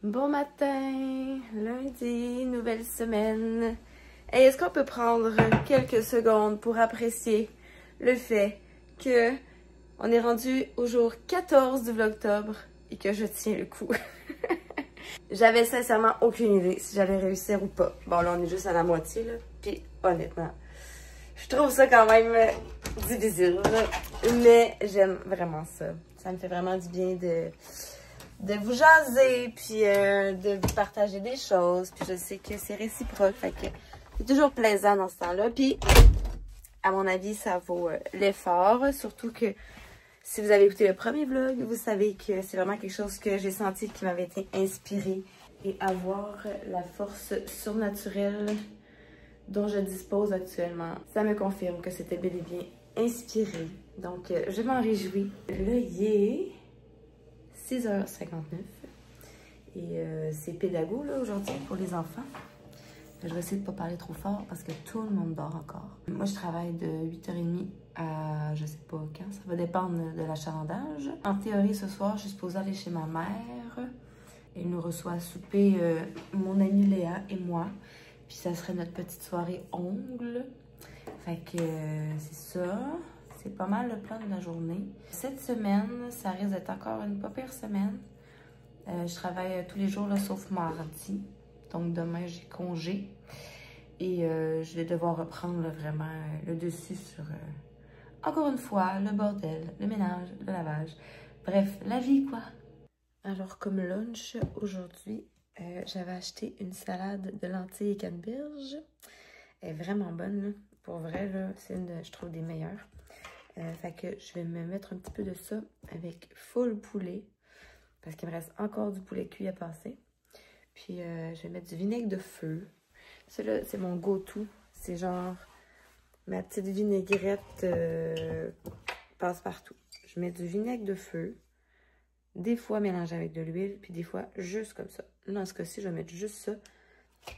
Bon matin, lundi, nouvelle semaine. Et est-ce qu'on peut prendre quelques secondes pour apprécier le fait que on est rendu au jour 14 du vlogtobre et que je tiens le coup. J'avais sincèrement aucune idée si j'allais réussir ou pas. Bon là on est juste à la moitié là. Puis honnêtement, je trouve ça quand même difficile. Mais j'aime vraiment ça. Ça me fait vraiment du bien de vous jaser, puis de vous partager des choses. Puis je sais que c'est réciproque, fait que c'est toujours plaisant dans ce temps-là. Puis, à mon avis, ça vaut l'effort. Surtout que si vous avez écouté le premier vlog, vous savez que c'est vraiment quelque chose que j'ai senti qui m'avait été inspiré. Et avoir la force surnaturelle dont je dispose actuellement, ça me confirme que c'était bel et bien inspiré. Donc, je m'en réjouis. Là, il est 6h59 et c'est pédago là aujourd'hui pour les enfants. Je vais essayer de ne pas parler trop fort parce que tout le monde dort encore. Moi, je travaille de 8h30 à je sais pas quand. Ça va dépendre de l'achalandage. En théorie, ce soir, je suis supposée aller chez ma mère. Elle nous reçoit à souper mon amie Léa et moi. Puis ça serait notre petite soirée ongles. Fait que c'est ça. C'est pas mal le plan de la journée. Cette semaine, ça risque d'être encore une pas pire semaine. Je travaille tous les jours, là, sauf mardi. Donc demain, j'ai congé. Et je vais devoir reprendre là, vraiment le dessus sur, encore une fois, le bordel, le ménage, le lavage. Bref, la vie, quoi. Alors, comme lunch, aujourd'hui, j'avais acheté une salade de lentilles et canneberge. Elle est vraiment bonne, là. Pour vrai, là, c'est une, je trouve, des meilleures. Fait que je vais me mettre un petit peu de ça avec full poulet. Parce qu'il me reste encore du poulet cuit à passer. Puis je vais mettre du vinaigre de feu. Ça là, c'est mon go-to. C'est genre ma petite vinaigrette passe-partout. Je mets du vinaigre de feu. Des fois mélangé avec de l'huile. Puis des fois juste comme ça. Là, dans ce cas-ci, je vais mettre juste ça.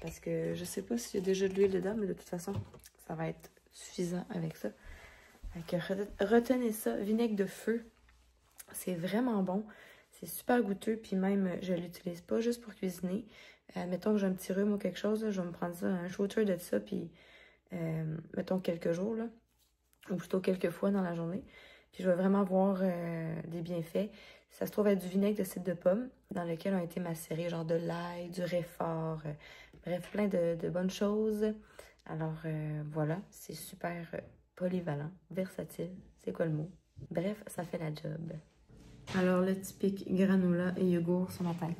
Parce que je sais pas s'il y a déjà de l'huile dedans. Mais de toute façon, ça va être suffisant avec ça. Fait que retenez ça. Vinaigre de feu. C'est vraiment bon. C'est super goûteux, puis même, je l'utilise pas juste pour cuisiner. Mettons que j'ai un petit rhume ou quelque chose, là, je vais me prendre ça, un shooter de ça, puis mettons quelques jours, là, ou plutôt quelques fois dans la journée. Puis je vais vraiment voir des bienfaits. Ça se trouve être du vinaigre de cidre de pomme, dans lequel ont été macérés, genre de l'ail, du réfort, bref, plein de bonnes choses. Alors voilà, c'est super polyvalent, versatile, c'est quoi le mot? Bref, ça fait la job. Alors, le typique granola et yogourt ce matin.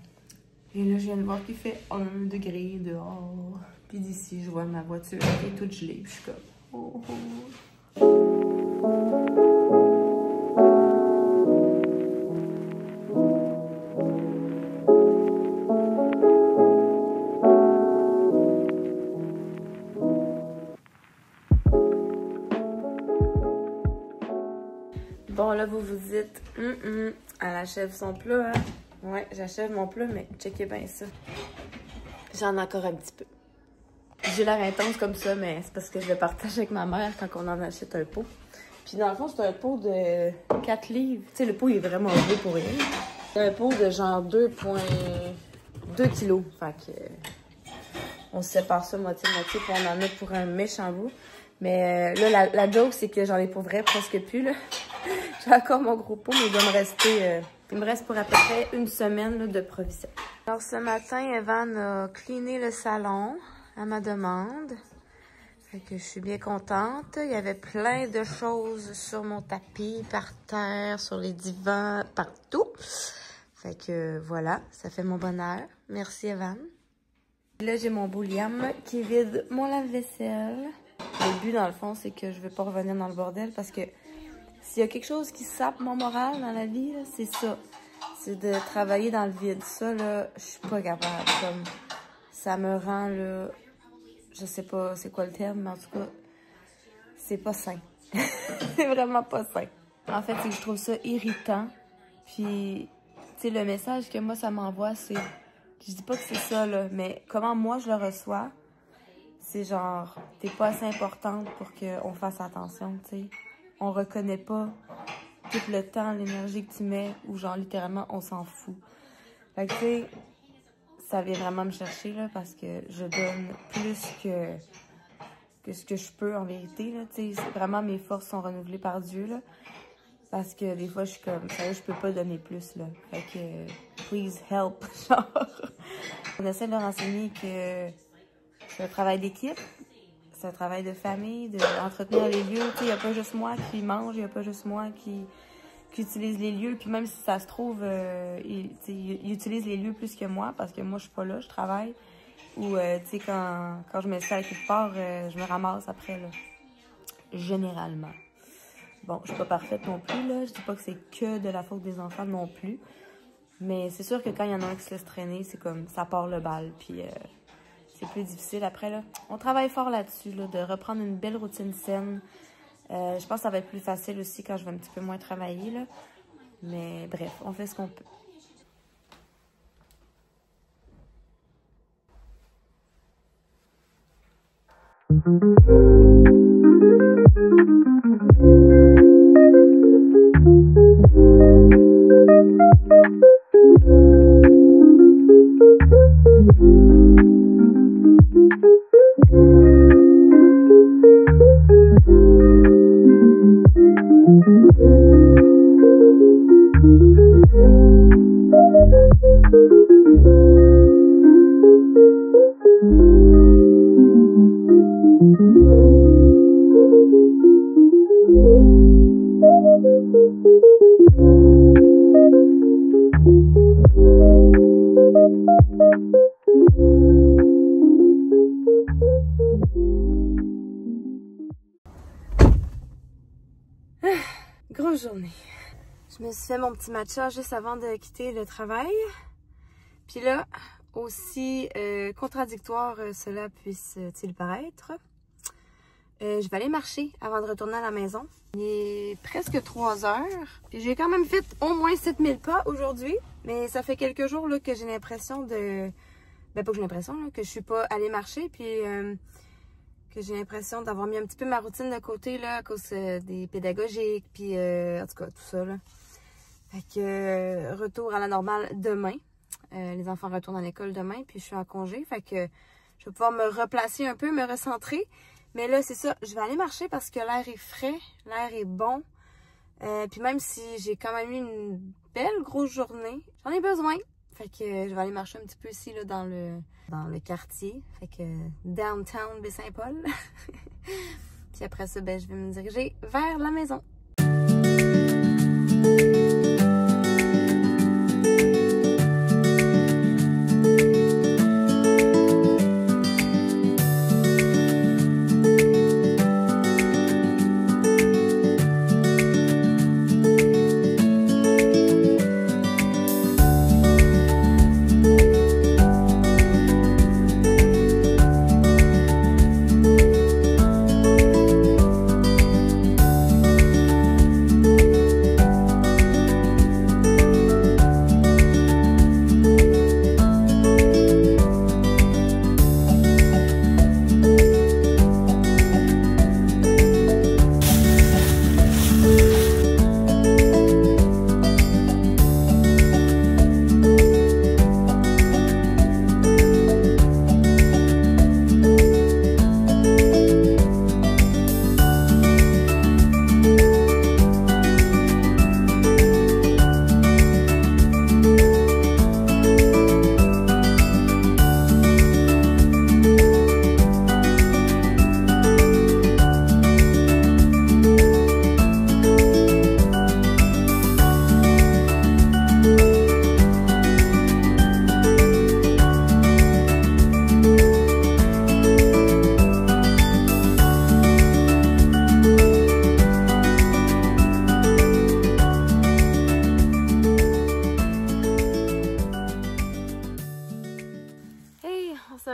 Et là, je viens de voir qu'il fait 1 degré dehors. Puis d'ici, je vois ma voiture qui est toute gelée. Puis je suis comme... Oh, oh. Bon, là, vous vous dites... elle achève son plat, hein? Ouais, j'achève mon plat, mais checkez bien ça. J'en ai encore un petit peu. J'ai l'air intense comme ça, mais c'est parce que je le partage avec ma mère quand on en achète un pot. Puis dans le fond, c'est un pot de 4 livres. Tu sais, le pot, il est vraiment gros pour rien. C'est un pot de genre 2,2 kilos. Fait que... on se sépare ça moitié-moitié, puis on en a pour un méchant bout. Mais là, la joke, c'est que j'en ai pour vrai presque plus, là. J'ai encore mon gros pot, mais il doit me rester... il me reste pour à peu près une semaine là, de provision. Alors, ce matin, Evan a cleané le salon à ma demande. Fait que je suis bien contente. Il y avait plein de choses sur mon tapis, par terre, sur les divans, partout. Fait que voilà, ça fait mon bonheur. Merci, Evan. Là, j'ai mon bouliam qui vide mon lave-vaisselle. Le but, dans le fond, c'est que je ne vais pas revenir dans le bordel parce que s'il y a quelque chose qui sape mon moral dans la vie, c'est ça. C'est de travailler dans le vide. Ça, là, je suis pas capable. Comme, ça me rend, là, je sais pas c'est quoi le terme, mais en tout cas, c'est pas sain. C'est vraiment pas sain. En fait, c'est que je trouve ça irritant. Puis, tu sais, le message que moi, ça m'envoie, c'est... Je dis pas que c'est ça, là, mais comment moi, je le reçois, c'est genre, t'es pas assez importante pour qu'on fasse attention, tu sais. On reconnaît pas tout le temps, l'énergie que tu mets, ou genre, littéralement, on s'en fout. Fait que, tu sais, ça vient vraiment me chercher, là, parce que je donne plus que ce que je peux, en vérité, là. Tu sais, vraiment, mes forces sont renouvelées par Dieu, là. Parce que des fois, je suis comme, sérieux, je peux pas donner plus, là. Fait que, please help, genre. On essaie de leur enseigner que c'est un travail d'équipe, c'est un travail de famille, d'entretenir les lieux. Tu sais, il n'y a pas juste moi qui mange, il n'y a pas juste moi qui utilise les lieux. Puis même si ça se trouve, il utilise les lieux plus que moi, parce que moi, je suis pas là, je travaille. Ou, tu sais, quand je me sers quelque part, je me ramasse après, là. Généralement. Bon, je suis pas parfaite non plus, là. Je dis pas que c'est que de la faute des enfants non plus. Mais c'est sûr que quand il y en a un qui se laisse traîner, c'est comme, ça part le bal. Puis c'est plus difficile après, là. On travaille fort là-dessus, là, de reprendre une belle routine saine. Je pense que ça va être plus facile aussi quand je vais un petit peu moins travailler, là. Mais bref, on fait ce qu'on peut. Grosse journée. Je me suis fait mon petit matcha juste avant de quitter le travail. Puis là, aussi contradictoire cela puisse-t-il paraître, je vais aller marcher avant de retourner à la maison. Il est presque 3 heures. J'ai quand même fait au moins 7000 pas aujourd'hui. Mais ça fait quelques jours là, que j'ai l'impression de... Ben pas que j'ai l'impression, que je suis pas allée marcher. Puis que j'ai l'impression d'avoir mis un petit peu ma routine de côté là, à cause des pédagogiques. Puis en tout cas, tout ça. Là. Fait que retour à la normale demain. Les enfants retournent à l'école demain. Puis je suis en congé. Fait que je vais pouvoir me replacer un peu, me recentrer. Mais là, c'est ça, je vais aller marcher parce que l'air est frais, l'air est bon. Puis même si j'ai quand même eu une belle grosse journée, j'en ai besoin. Fait que je vais aller marcher un petit peu ici là, dans le quartier. Fait que downtown Baie-Saint-Paul. Puis après ça, ben, je vais me diriger vers la maison.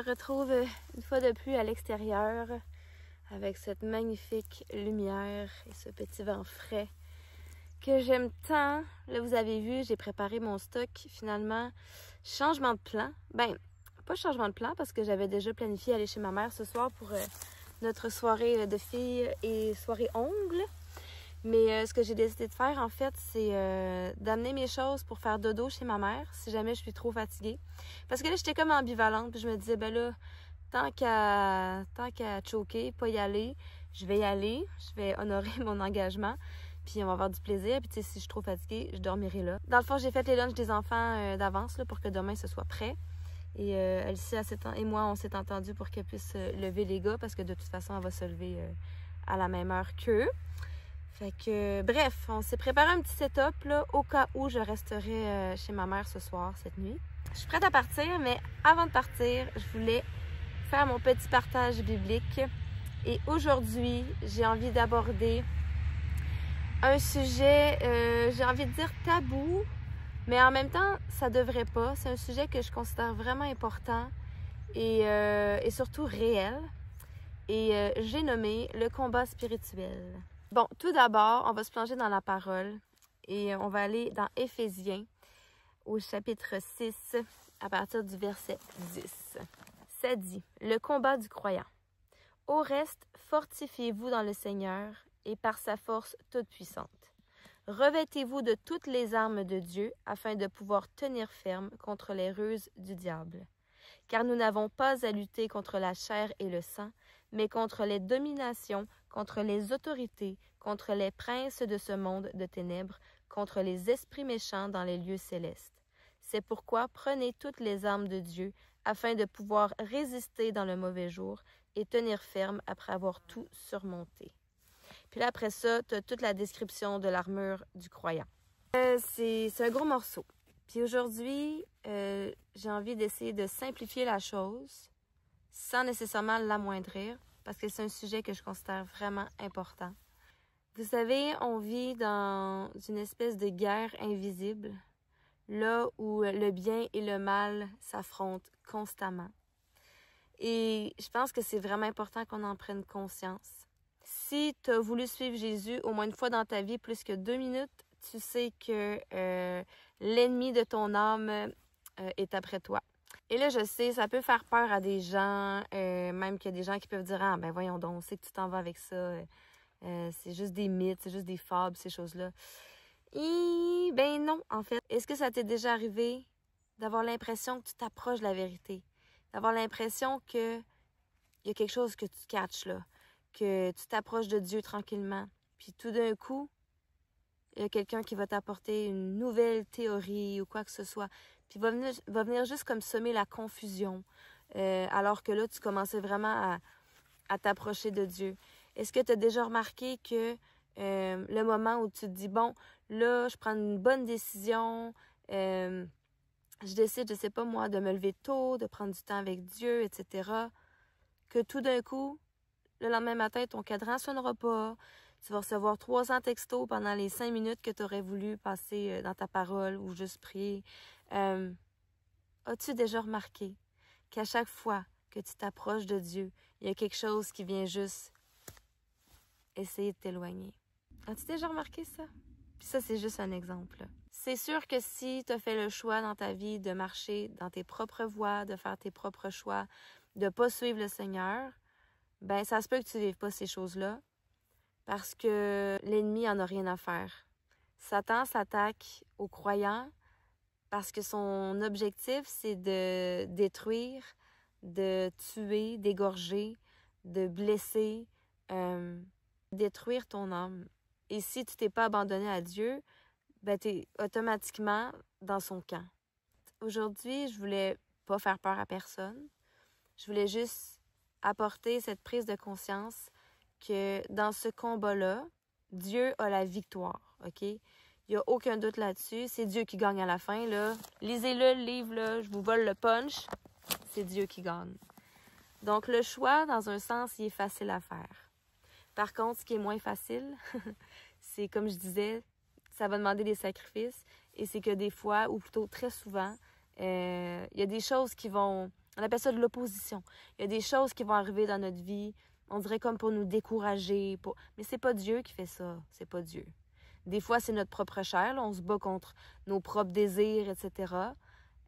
Retrouve une fois de plus à l'extérieur avec cette magnifique lumière et ce petit vent frais que j'aime tant. Là, vous avez vu, j'ai préparé mon stock. Finalement, changement de plan. Ben, pas changement de plan parce que j'avais déjà planifié aller chez ma mère ce soir pour notre soirée de filles et soirée ongles. Mais ce que j'ai décidé de faire, en fait, c'est d'amener mes choses pour faire dodo chez ma mère, si jamais je suis trop fatiguée. Parce que là, j'étais comme ambivalente, puis je me disais, ben là, tant qu'à choquer, pas y aller, je vais y aller, je vais honorer mon engagement, puis on va avoir du plaisir, puis tu sais, si je suis trop fatiguée, je dormirai là. Dans le fond, j'ai fait les lunchs des enfants d'avance, là, pour que demain, ce soit prêt. Et Elsie et moi, on s'est entendu pour qu'elle puisse lever les gars, parce que de toute façon, elle va se lever à la même heure qu'eux. Fait que, bref, on s'est préparé un petit setup là, au cas où je resterai chez ma mère ce soir, cette nuit. Je suis prête à partir, mais avant de partir, je voulais faire mon petit partage biblique. Et aujourd'hui, j'ai envie d'aborder un sujet, j'ai envie de dire tabou, mais en même temps, ça devrait pas. C'est un sujet que je considère vraiment important et surtout réel. Et j'ai nommé le combat spirituel. Bon, tout d'abord, on va se plonger dans la parole et on va aller dans Éphésiens au chapitre 6 à partir du verset 10. Ça dit, le combat du croyant. Au reste, fortifiez-vous dans le Seigneur et par sa force toute puissante. Revêtez-vous de toutes les armes de Dieu afin de pouvoir tenir ferme contre les ruses du diable. Car nous n'avons pas à lutter contre la chair et le sang, mais contre les dominations, contre les autorités, contre les princes de ce monde de ténèbres, contre les esprits méchants dans les lieux célestes. C'est pourquoi prenez toutes les armes de Dieu, afin de pouvoir résister dans le mauvais jour et tenir ferme après avoir tout surmonté. Puis là, après ça, tu as toute la description de l'armure du croyant. C'est un gros morceau. Puis aujourd'hui, j'ai envie d'essayer de simplifier la chose sans nécessairement l'amoindrir, parce que c'est un sujet que je considère vraiment important. Vous savez, on vit dans une espèce de guerre invisible, là où le bien et le mal s'affrontent constamment. Et je pense que c'est vraiment important qu'on en prenne conscience. Si tu as voulu suivre Jésus au moins une fois dans ta vie, plus que 2 minutes, tu sais que l'ennemi de ton âme est après toi. Et là, je sais, ça peut faire peur à des gens, même qu'il y a des gens qui peuvent dire « Ah, ben voyons donc, on sait que tu t'en vas avec ça, c'est juste des mythes, c'est juste des fables, ces choses-là. » Et ben non, en fait. Est-ce que ça t'est déjà arrivé d'avoir l'impression que tu t'approches de la vérité? D'avoir l'impression que il y a quelque chose que tu catches là, que tu t'approches de Dieu tranquillement, puis tout d'un coup, il y a quelqu'un qui va t'apporter une nouvelle théorie ou quoi que ce soit, puis va venir juste comme semer la confusion, alors que là, tu commençais vraiment à t'approcher de Dieu. Est-ce que tu as déjà remarqué que le moment où tu te dis, bon, là, je prends une bonne décision, je décide, je sais pas moi, de me lever tôt, de prendre du temps avec Dieu, etc., que tout d'un coup, le lendemain matin, ton cadran ne sonnera pas, tu vas recevoir 300 textos pendant les 5 minutes que tu aurais voulu passer dans ta parole ou juste prier. As-tu déjà remarqué qu'à chaque fois que tu t'approches de Dieu, il y a quelque chose qui vient juste essayer de t'éloigner? As-tu déjà remarqué ça? Puis ça, c'est juste un exemple. C'est sûr que si tu as fait le choix dans ta vie de marcher dans tes propres voies, de faire tes propres choix, de ne pas suivre le Seigneur, ben ça se peut que tu ne vives pas ces choses-là parce que l'ennemi en a rien à faire. Satan s'attaque aux croyants parce que son objectif, c'est de détruire, de tuer, d'égorger, de blesser, détruire ton âme. Et si tu t'es pas abandonné à Dieu, ben tu es automatiquement dans son camp. Aujourd'hui, je voulais pas faire peur à personne. Je voulais juste apporter cette prise de conscience que dans ce combat-là, Dieu a la victoire, OK? Il n'y a aucun doute là-dessus. C'est Dieu qui gagne à la fin, là. Lisez-le, le livre, là. Je vous vole le punch. C'est Dieu qui gagne. Donc, le choix, dans un sens, il est facile à faire. Par contre, ce qui est moins facile, c'est, comme je disais, ça va demander des sacrifices. Et c'est que des fois, ou plutôt très souvent, il y a des choses qui vont... On appelle ça de l'opposition. Il y a des choses qui vont arriver dans notre vie, on dirait comme pour nous décourager. Mais c'est pas Dieu qui fait ça. C'est pas Dieu. Des fois, c'est notre propre chair. Là, on se bat contre nos propres désirs, etc.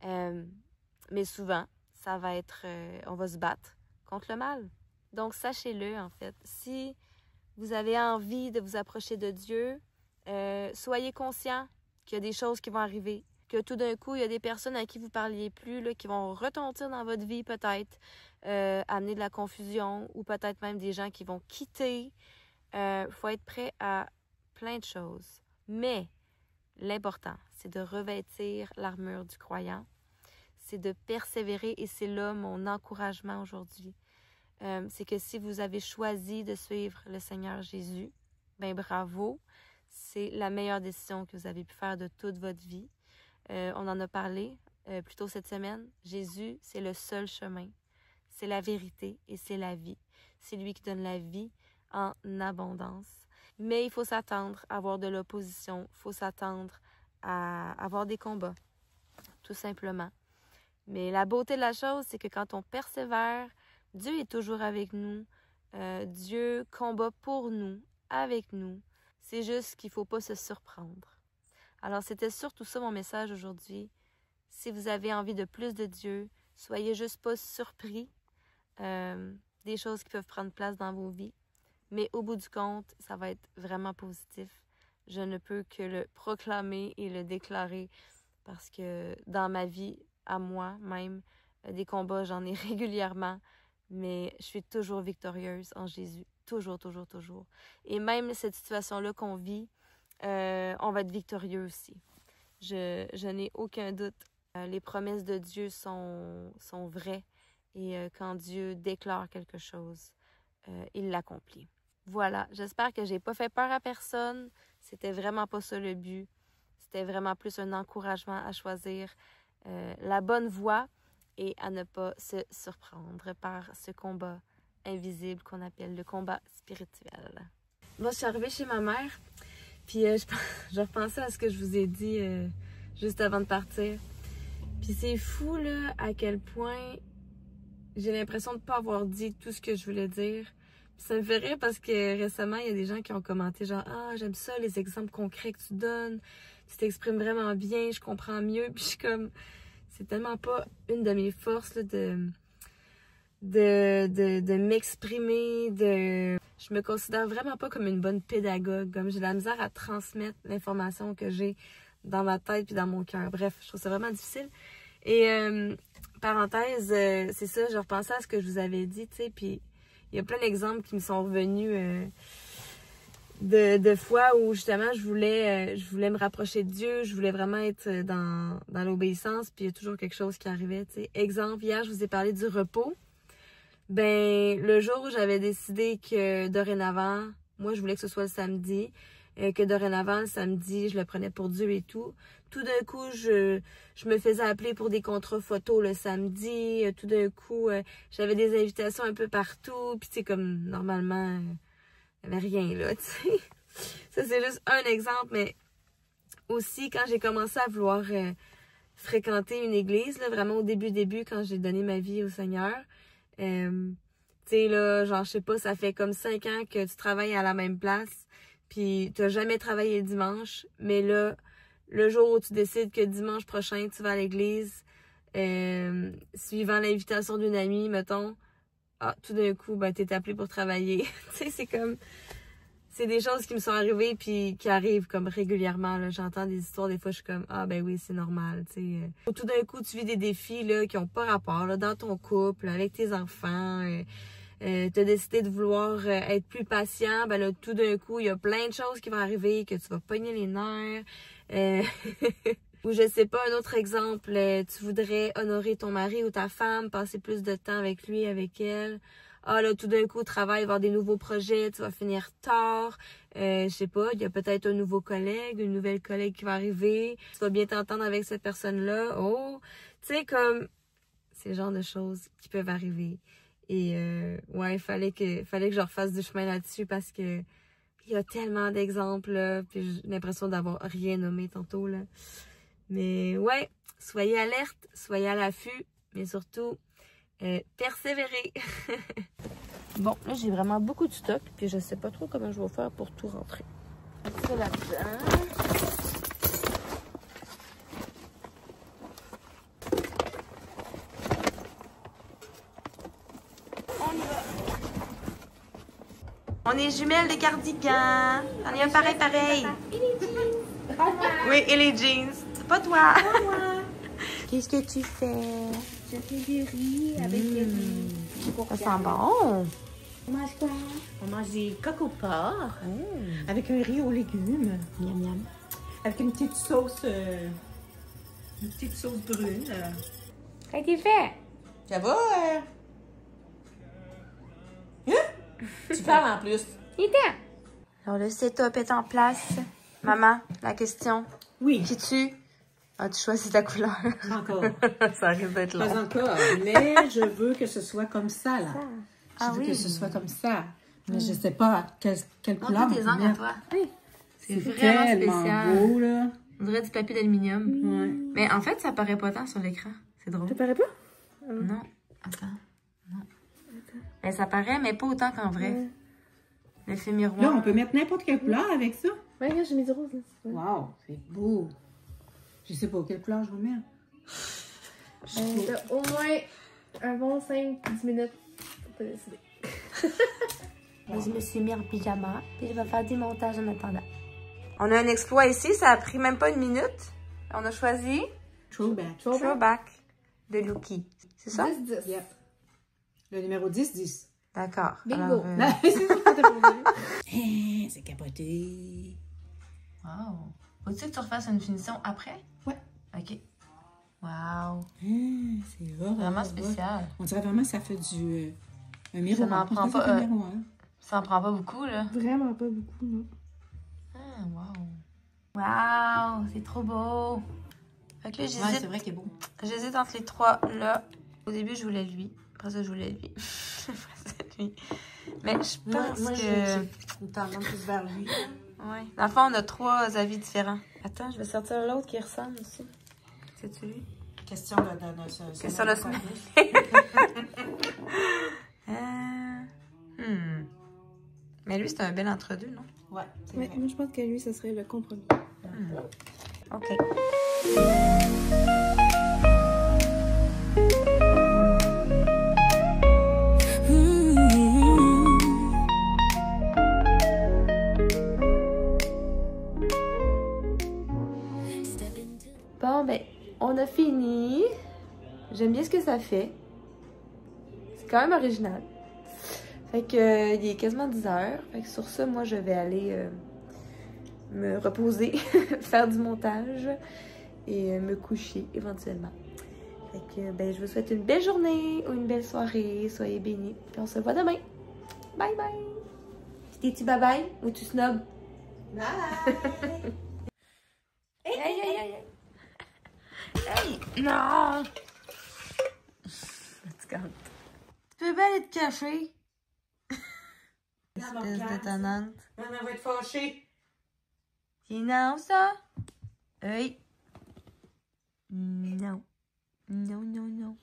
Mais souvent, ça va être... on va se battre contre le mal. Donc, sachez-le, en fait. Si vous avez envie de vous approcher de Dieu, soyez conscient qu'il y a des choses qui vont arriver, que tout d'un coup, il y a des personnes à qui vous parliez plus, là, qui vont retentir dans votre vie peut-être, amener de la confusion ou peut-être même des gens qui vont quitter. Faut être prêt à plein de choses. Mais l'important, c'est de revêtir l'armure du croyant. C'est de persévérer et c'est là mon encouragement aujourd'hui. C'est que si vous avez choisi de suivre le Seigneur Jésus, ben bravo. C'est la meilleure décision que vous avez pu faire de toute votre vie. On en a parlé plus tôt cette semaine. Jésus, c'est le seul chemin. C'est la vérité et c'est la vie. C'est lui qui donne la vie en abondance. Mais il faut s'attendre à avoir de l'opposition. Il faut s'attendre à avoir des combats, tout simplement. Mais la beauté de la chose, c'est que quand on persévère, Dieu est toujours avec nous. Dieu combat pour nous, avec nous. C'est juste qu'il ne faut pas se surprendre. Alors, c'était surtout ça mon message aujourd'hui. Si vous avez envie de plus de Dieu, soyez juste pas surpris des choses qui peuvent prendre place dans vos vies. Mais au bout du compte, ça va être vraiment positif. Je ne peux que le proclamer et le déclarer parce que dans ma vie, à moi même, des combats, j'en ai régulièrement, mais je suis toujours victorieuse en Jésus. Toujours, toujours, toujours. Et même cette situation-là qu'on vit, on va être victorieux aussi. Je n'ai aucun doute. Les promesses de Dieu sont vraies et quand Dieu déclare quelque chose, il l'accomplit. Voilà, j'espère que j'ai pas fait peur à personne. C'était vraiment pas ça le but. C'était vraiment plus un encouragement à choisir la bonne voie et à ne pas se surprendre par ce combat invisible qu'on appelle le combat spirituel. Moi, je suis arrivée chez ma mère, puis je repensais à ce que je vous ai dit juste avant de partir. Puis c'est fou, là, à quel point j'ai l'impression de ne pas avoir dit tout ce que je voulais dire. Puis ça me fait rire parce que récemment, il y a des gens qui ont commenté genre « Ah, j'aime ça, les exemples concrets que tu donnes. Tu t'exprimes vraiment bien, je comprends mieux. » Puis je suis comme... C'est tellement pas une de mes forces, là, de m'exprimer, Je me considère vraiment pas comme une bonne pédagogue. Comme j'ai de la misère à transmettre l'information que j'ai dans ma tête puis dans mon cœur. Bref, je trouve ça vraiment difficile. Et parenthèse, c'est ça, je repensais à ce que je vous avais dit, tu sais, puis il y a plein d'exemples qui me sont revenus de fois où justement je voulais me rapprocher de Dieu, je voulais vraiment être dans l'obéissance, puis il y a toujours quelque chose qui arrivait, tu sais. Exemple, hier, je vous ai parlé du repos. Ben, le jour où j'avais décidé que dorénavant, moi, je voulais que ce soit le samedi, que dorénavant, le samedi, je le prenais pour Dieu et tout. Tout d'un coup, je me faisais appeler pour des contrats photos le samedi. Tout d'un coup, j'avais des invitations un peu partout. Puis, tu sais, comme, normalement, il n'y avait rien, là, tu sais. Ça, c'est juste un exemple, mais aussi, quand j'ai commencé à vouloir fréquenter une église, là, vraiment au début, quand j'ai donné ma vie au Seigneur, tu sais, là, genre, je sais pas, ça fait comme 5 ans que tu travailles à la même place, puis tu n'as jamais travaillé le dimanche, mais là, le jour où tu décides que dimanche prochain, tu vas à l'église, suivant l'invitation d'une amie, mettons, tout d'un coup, ben, t'es appelé pour travailler. Tu sais, c'est comme... C'est des choses qui me sont arrivées puis qui arrivent comme régulièrement, là. J'entends des histoires, des fois, je suis comme, ah, ben oui, c'est normal, tu sais. Tout d'un coup, tu vis des défis, là, qui ont pas rapport, là, dans ton couple, avec tes enfants. T'as décidé de vouloir être plus patient, ben là, tout d'un coup, il y a plein de choses qui vont arriver, que tu vas pogner les nerfs. Ou je sais pas, un autre exemple, tu voudrais honorer ton mari ou ta femme, passer plus de temps avec lui, avec elle. Ah là, tout d'un coup, au travail, avoir des nouveaux projets, tu vas finir tard. Je sais pas, il y a peut-être un nouveau collègue, une nouvelle collègue qui va arriver. Tu vas bien t'entendre avec cette personne-là. Oh! Tu sais, comme, c'est le genre de choses qui peuvent arriver. Et ouais, il fallait que je refasse du chemin là-dessus parce que il y a tellement d'exemples, là, puis j'ai l'impression d'avoir rien nommé tantôt, là. Mais ouais, soyez alerte, soyez à l'affût, mais surtout, persévérez. Bon, là, j'ai vraiment beaucoup de stock, puis je sais pas trop comment je vais faire pour tout rentrer. Ça là-dedans. On est jumelles de cardigan. On est un pareil. Oui, et les jeans. C'est pas toi. Qu'est-ce que tu fais? Je fais du riz avec des riz. Ça sent bon. On mange quoi? On mange des coco-porcs avec un riz aux légumes. Miam miam. Avec une petite sauce brune. Ça a été fait. Ça va? Tu parles en plus. Alors, le setup est en place. Maman, la question. Oui. Qui tu as-tu choisi ta couleur? Encore. Ça risque d'être long. Pas encore. Mais je veux que ce soit comme ça, là. Je veux oui. que ce soit comme ça. Mais je sais pas quelle couleur. Montre tes angles à toi. Oui. C'est vraiment tellement spécial. beau, là. On dirait du papier d'aluminium. Ouais. Mais en fait, ça paraît pas tant sur l'écran. C'est drôle. Ça paraît pas? Non. Attends. Non. Mais ça paraît, mais pas autant qu'en vrai. L'effet miroir. Là, on peut mettre n'importe quelle couleur avec ça. Ouais, regarde, j'ai mis du rose. Là. Wow, c'est beau. Je sais pas quelle couleur je vais mettre. T'as au moins un bon 5-10 minutes pour te décider. Moi, je me suis mis en pyjama et je vais faire des montages en attendant. On a un exploit ici, ça a pris même pas une minute. On a choisi Throwback de Lucky. C'est ça? 10-10. Yep. Le numéro 10-10. D'accord. Bingo. Alors, C'est ça que t'as pour dire. C'est capoté. wow. Faut-tu que tu refasses une finition après? Ouais. OK. Wow. C'est Vraiment spécial. On dirait vraiment que ça fait du... un miroir. Ça n'en prend Ça pas, fait un miroir. Ça en prend pas beaucoup, là. Vraiment pas beaucoup, non. Ah, wow. Wow, c'est trop beau. Fait que là, Ouais, j'hésite. c'est vrai qu'il est beau. J'hésite entre les trois, là. Au début, je voulais lui. Après ça, je voulais lui. Après ça, lui. Mais je pense moi, que... j'ai une tendance plus vers lui. Ouais. Dans le fond, on a trois avis différents. Attends, je vais sortir l'autre qui ressemble aussi. C'est-tu lui? Question de Question de semaine. Mais lui, c'est un bel entre-deux, non? Ouais, c'est Ouais, vrai. moi je pense que lui, ça serait le compromis. OK. Bon, ben, on a fini. J'aime bien ce que ça fait. C'est quand même original. Fait que, il est quasiment 10 heures. Fait que sur ça, moi, je vais aller me reposer, faire du montage et me coucher éventuellement. Fait que, ben, je vous souhaite une belle journée ou une belle soirée. Soyez bénis. Puis on se voit demain. Bye bye. T'es-tu bye bye ou tu snob? Bye! Aïe, aïe, aïe, aïe. Hey, non! Tu peux bien aller te cacher. Espèce d'étonnante. Maman va être fâchée. C'est non, ça? Hey. Non. Non, non, non.